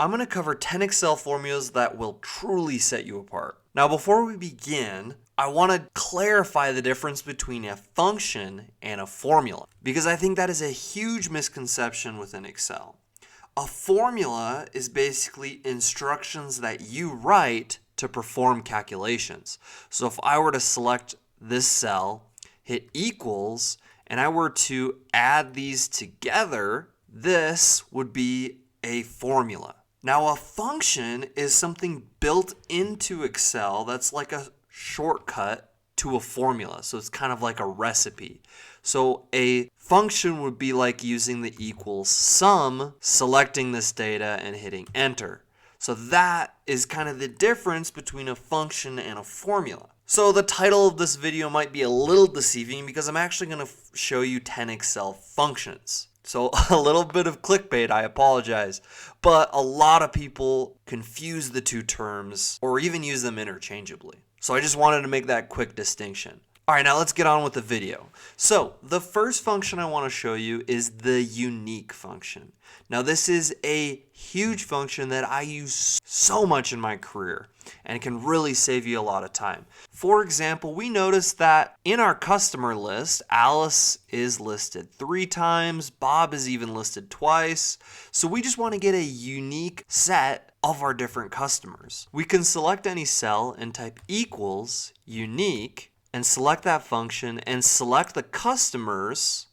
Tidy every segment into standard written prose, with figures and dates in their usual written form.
I'm going to cover 10 Excel formulas that will truly set you apart. Now, before we begin, I want to clarify the difference between a function and a formula, because I think that is a huge misconception within Excel. A formula is basically instructions that you write to perform calculations. So if I were to select this cell, hit equals, and I were to add these together, this would be a formula. Now, a function is something built into Excel that's like a shortcut to a formula. So it's kind of like a recipe. So a function would be like using the equals sum, selecting this data, and hitting enter. So that is kind of the difference between a function and a formula. So the title of this video might be a little deceiving because I'm actually going to show you 10 Excel functions. So a little bit of clickbait, I apologize, but a lot of people confuse the two terms or even use them interchangeably. So I just wanted to make that quick distinction. All right, now let's get on with the video. So the first function I want to show you is the unique function. Now this is a huge function that I use so much in my career and it can really save you a lot of time. For example, we noticed that in our customer list, Alice is listed 3 times, Bob is even listed twice. So we just want to get a unique set of our different customers. We can select any cell and type equals unique and select that function and select the customers.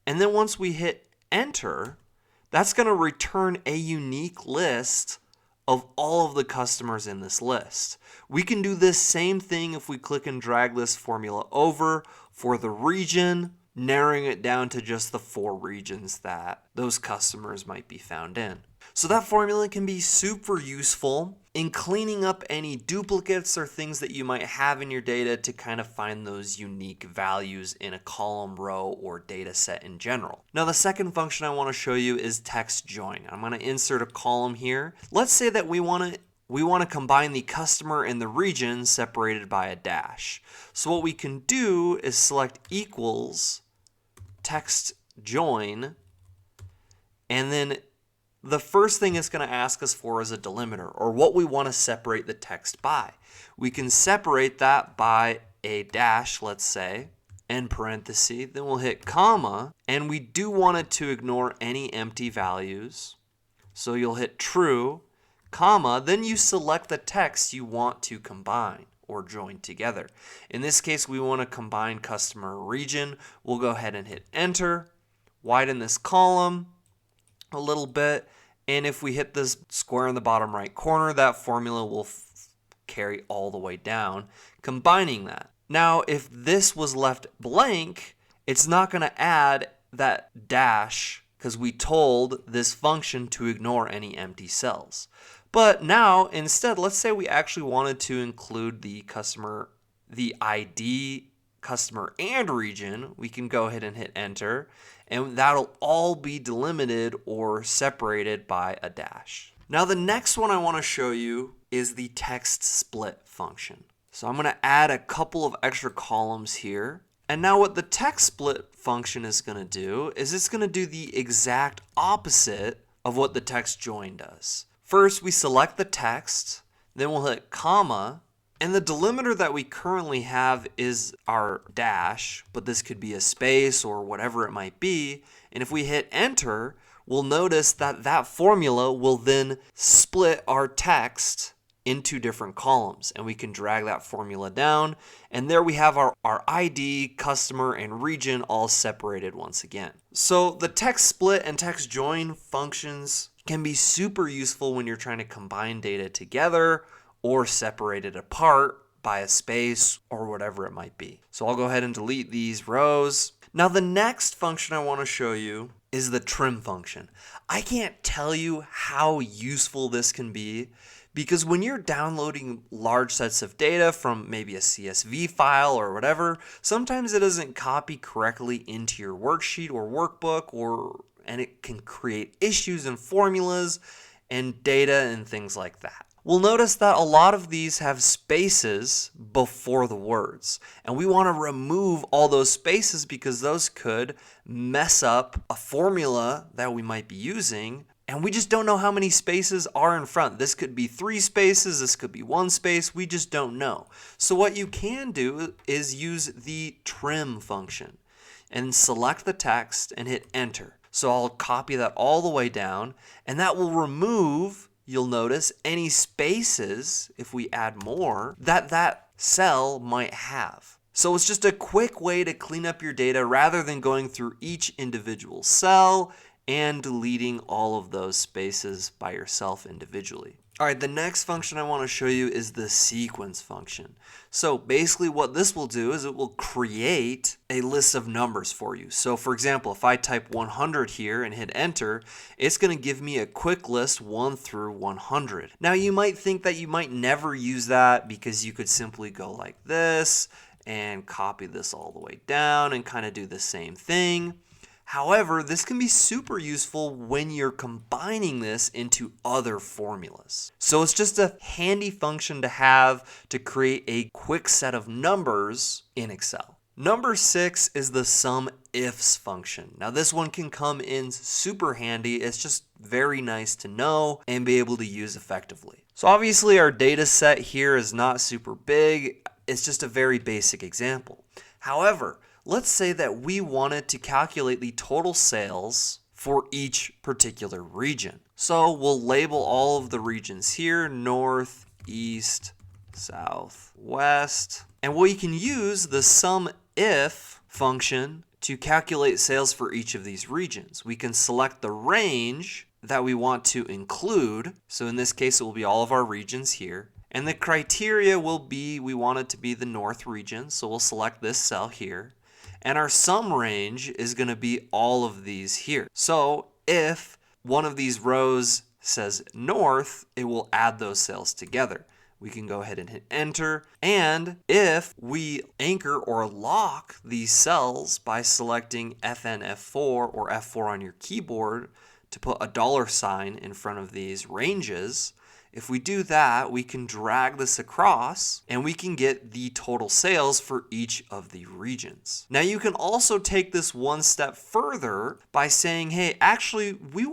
And then once we hit enter, that's going to return a unique list of all of the customers in this list. We can do this same thing if we click and drag this formula over for the region, narrowing it down to just the 4 regions that those customers might be found in. So that formula can be super useful in cleaning up any duplicates or things that you might have in your data to kind of find those unique values in a column, row, or data set in general. Now the second function I want to show you is text join. I'm going to insert a column here. Let's say that we want to combine the customer and the region separated by a dash. So what we can do is select equals text join, and then the first thing it's going to ask us for is a delimiter, or what we want to separate the text by. We can separate that by a dash, let's say, and parenthesis, then we'll hit comma, and we do want it to ignore any empty values. So you'll hit true, comma, then you select the text you want to combine or join together. In this case, we want to combine customer region. We'll go ahead and hit enter, widen this column a little bit, and if we hit this square in the bottom right corner, that formula will carry all the way down, combining that. Now, if this was left blank, it's not going to add that dash because we told this function to ignore any empty cells. But now, instead, let's say we actually wanted to include the customer, the ID, customer, and region. We can go ahead and hit enter, and that'll all be delimited or separated by a dash. Now the next one I want to show you is the text split function. So I'm going to add a couple of extra columns here. And now what the text split function is going to do is it's going to do the exact opposite of what the text join does. First, we select the text, then we'll hit comma, and the delimiter that we currently have is our dash, but this could be a space or whatever it might be. And if we hit enter, we'll notice that that formula will then split our text into different columns, and we can drag that formula down, and there we have our ID, customer, and region all separated once again. So the text split and text join functions can be super useful when you're trying to combine data together or separate it apart by a space or whatever it might be. So I'll go ahead and delete these rows. Now the next function I want to show you is the trim function. I can't tell you how useful this can be, because when you're downloading large sets of data from maybe a CSV file or whatever, sometimes it doesn't copy correctly into your worksheet or workbook, and it can create issues in formulas and data and things like that. We'll notice that a lot of these have spaces before the words, and we want to remove all those spaces because those could mess up a formula that we might be using And we just don't know how many spaces are in front. This could be 3 spaces, this could be 1 space, we just don't know. So what you can do is use the trim function and select the text and hit enter. So I'll copy that all the way down, and that will remove, you'll notice, any spaces, if we add more, that cell might have. So it's just a quick way to clean up your data rather than going through each individual cell and deleting all of those spaces by yourself individually. All right, the next function I want to show you is the sequence function. So basically what this will do is it will create a list of numbers for you. So for example, if I type 100 here and hit enter, it's going to give me a quick list 1 through 100. Now you might think that you might never use that because you could simply go like this and copy this all the way down and kind of do the same thing. However, this can be super useful when you're combining this into other formulas. So it's just a handy function to have to create a quick set of numbers in Excel. Number 6 is the sum ifs function. Now this one can come in super handy. It's just very nice to know and be able to use effectively. So obviously our data set here is not super big. It's just a very basic example. However, let's say that we wanted to calculate the total sales for each particular region. So we'll label all of the regions here, north, east, south, west. And we can use the sum if function to calculate sales for each of these regions. We can select the range that we want to include. So in this case, it will be all of our regions here. And the criteria will be, we want it to be the north region. So we'll select this cell here. And our sum range is going to be all of these here. So if one of these rows says north, it will add those cells together. We can go ahead and hit enter. And if we anchor or lock these cells by selecting FN, F4 or F4 on your keyboard to put a $sign in front of these ranges, if we do that, we can drag this across and we can get the total sales for each of the regions. Now you can also take this one step further by saying, hey, actually we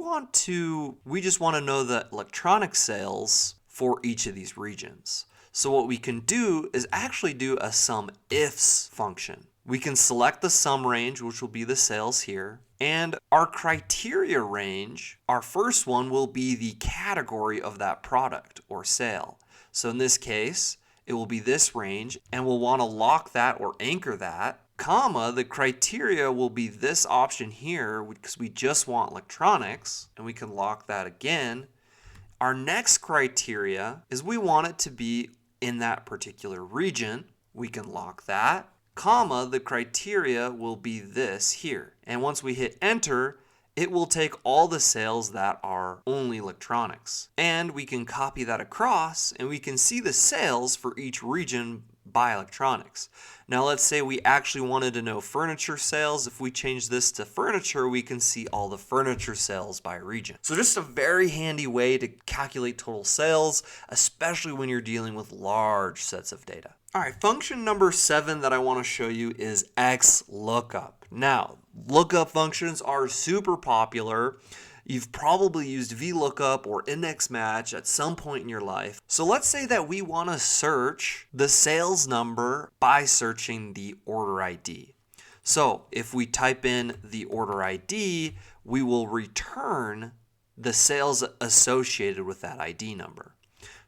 just want to know the electronic sales for each of these regions. So what we can do is actually do a sum ifs function. We can select the sum range, which will be the sales here, and our criteria range, our first one will be the category of that product or sale. So in this case, it will be this range, and we'll want to lock that or anchor that, comma, the criteria will be this option here because we just want electronics, and we can lock that again. Our next criteria is we want it to be in that particular region. We can lock that, comma, the criteria will be this here. And once we hit enter, it will take all the sales that are only electronics. And we can copy that across and we can see the sales for each region by electronics. Now let's say we actually wanted to know furniture sales. If we change this to furniture, we can see all the furniture sales by region. So just a very handy way to calculate total sales, especially when you're dealing with large sets of data. All right, function number 7 that I want to show you is XLOOKUP. Now, lookup functions are super popular. You've probably used VLOOKUP or index match at some point in your life. So let's say that we want to search the sales number by searching the order ID. So if we type in the order ID, we will return the sales associated with that ID number.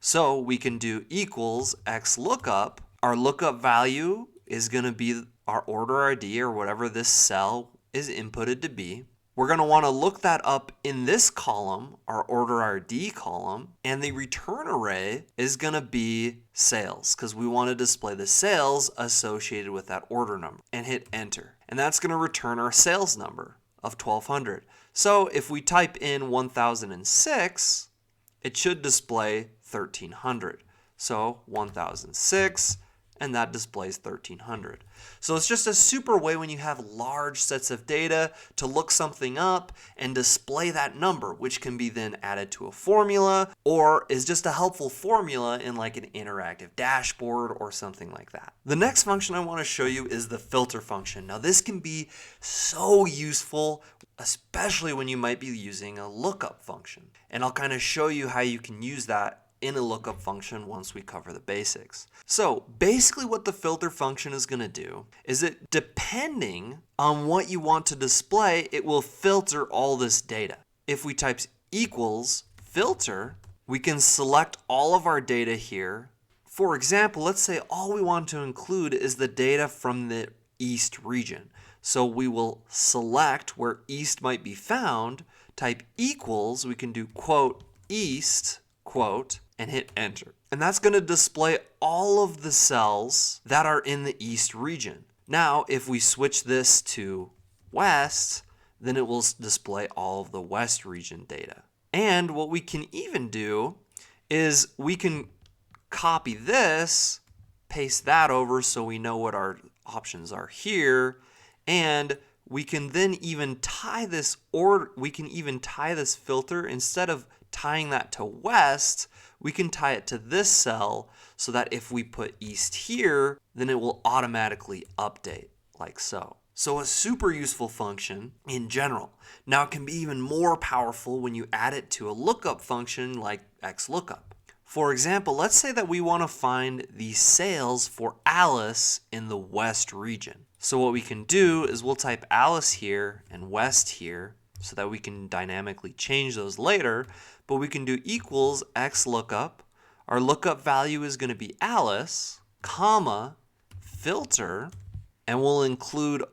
So we can do equals XLOOKUP. Our lookup value is going to be our order ID or whatever this cell is inputted to be. We're going to want to look that up in this column, our order ID column, and the return array is going to be sales because we want to display the sales associated with that order number, and hit enter. And that's going to return our sales number of 1200. So if we type in 1006, it should display 1300. So 1006, and that displays 1300. So it's just a super way when you have large sets of data to look something up and display that number, which can be then added to a formula or is just a helpful formula in like an interactive dashboard or something like that. The next function I want to show you is the filter function. Now this can be so useful especially when you might be using a lookup function. And I'll kind of show you how you can use that in a lookup function once we cover the basics. So basically what the filter function is going to do is that depending on what you want to display, it will filter all this data. If we type equals filter, we can select all of our data here. For example, let's say all we want to include is the data from the East region. So we will select where East might be found, type equals, we can do quote East, quote, and hit enter. And that's going to display all of the cells that are in the East region. Now, if we switch this to West, then it will display all of the West region data. And what we can even do is we can copy this, paste that over so we know what our options are here, and we can then even tie this, or we can even tie this filter, instead of tying that to West, we can tie it to this cell so that if we put East here, then it will automatically update like so. So a super useful function in general. Now it can be even more powerful when you add it to a lookup function like XLOOKUP. For example, let's say that we want to find the sales for Alice in the West region. So what we can do is we'll type Alice here and West here so that we can dynamically change those later, but we can do equals XLOOKUP. Our lookup value is going to be Alice, comma, filter, and we'll include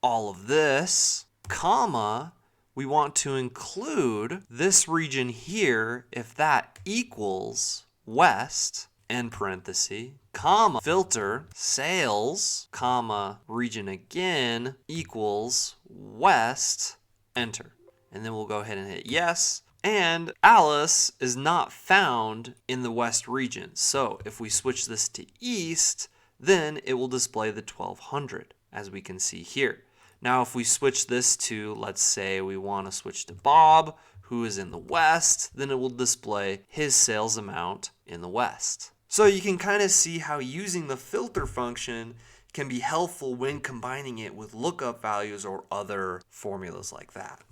all of this, comma, we want to include this region here if that equals West, end parenthesis, comma, filter, sales, comma, region again, equals West, enter. And then we'll go ahead and hit yes. And Alice is not found in the West region. So if we switch this to East, then it will display the 1200, as we can see here. Now if we switch this to, let's say we want to switch to Bob, who is in the West, then it will display his sales amount in the West. So you can kind of see how using the filter function can be helpful when combining it with lookup values or other formulas like that.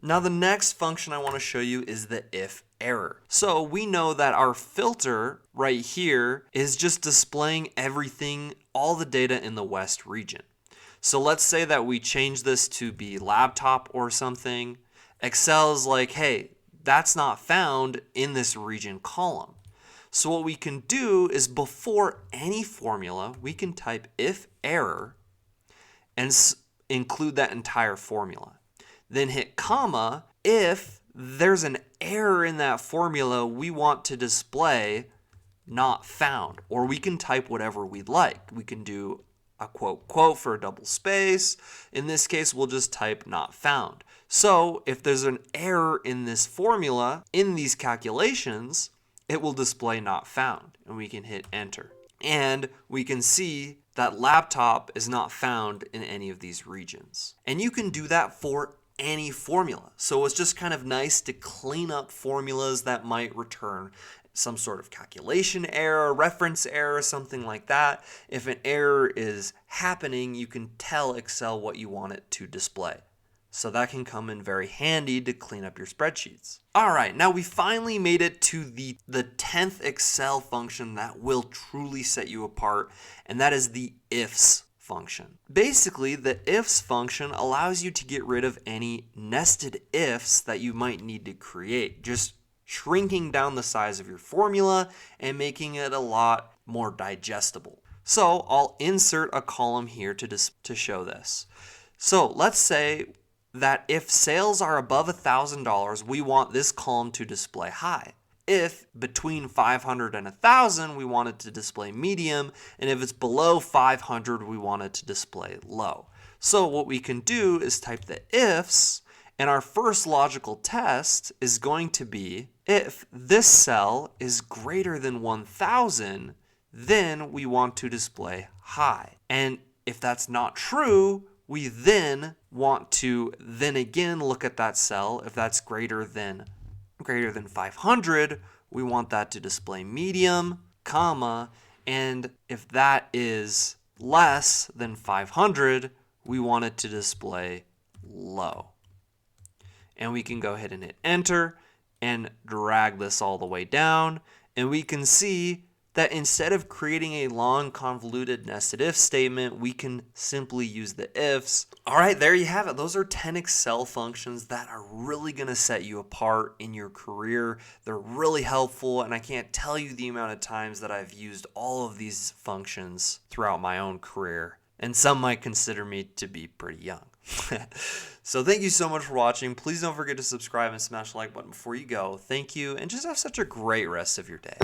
Now the next function I want to show you is the if error. So we know that our filter right here is just displaying everything, all the data in the West region. So let's say that we change this to be laptop or something. Excel's like, hey, that's not found in this region column. So what we can do is before any formula, we can type if error and include that entire formula. Then hit comma. If there's an error in that formula, we want to display not found, or we can type whatever we'd like. We can do a quote for a double space. In this case, we'll just type not found. So if there's an error in this formula, in these calculations, it will display not found, and we can hit enter. And we can see that laptop is not found in any of these regions. And you can do that for any formula. So it's just kind of nice to clean up formulas that might return some sort of calculation error, reference error, something like that. If an error is happening, you can tell Excel what you want it to display. So that can come in very handy to clean up your spreadsheets. All right, now we finally made it to the 10th Excel function that will truly set you apart, and that is the ifs function. Basically, the ifs function allows you to get rid of any nested ifs that you might need to create, just shrinking down the size of your formula and making it a lot more digestible. So I'll insert a column here to show this. So let's say that if sales are above $1,000, we want this column to display high. If between 500 and 1,000, we want it to display medium, and if it's below 500, we want it to display low. So what we can do is type the ifs, and our first logical test is going to be if this cell is greater than 1,000, then we want to display high. And if that's not true, we then want to then again look at that cell. If that's greater than 500, we want that to display medium, comma, and if that is less than 500, we want it to display low. And we can go ahead and hit enter and drag this all the way down. And we can see that instead of creating a long convoluted nested if statement, we can simply use the ifs. All right, there you have it. Those are 10 Excel functions that are really going to set you apart in your career. They're really helpful, and I can't tell you the amount of times that I've used all of these functions throughout my own career. And some might consider me to be pretty young. So thank you so much for watching. Please don't forget to subscribe and smash the like button before you go. Thank you, and just have such a great rest of your day.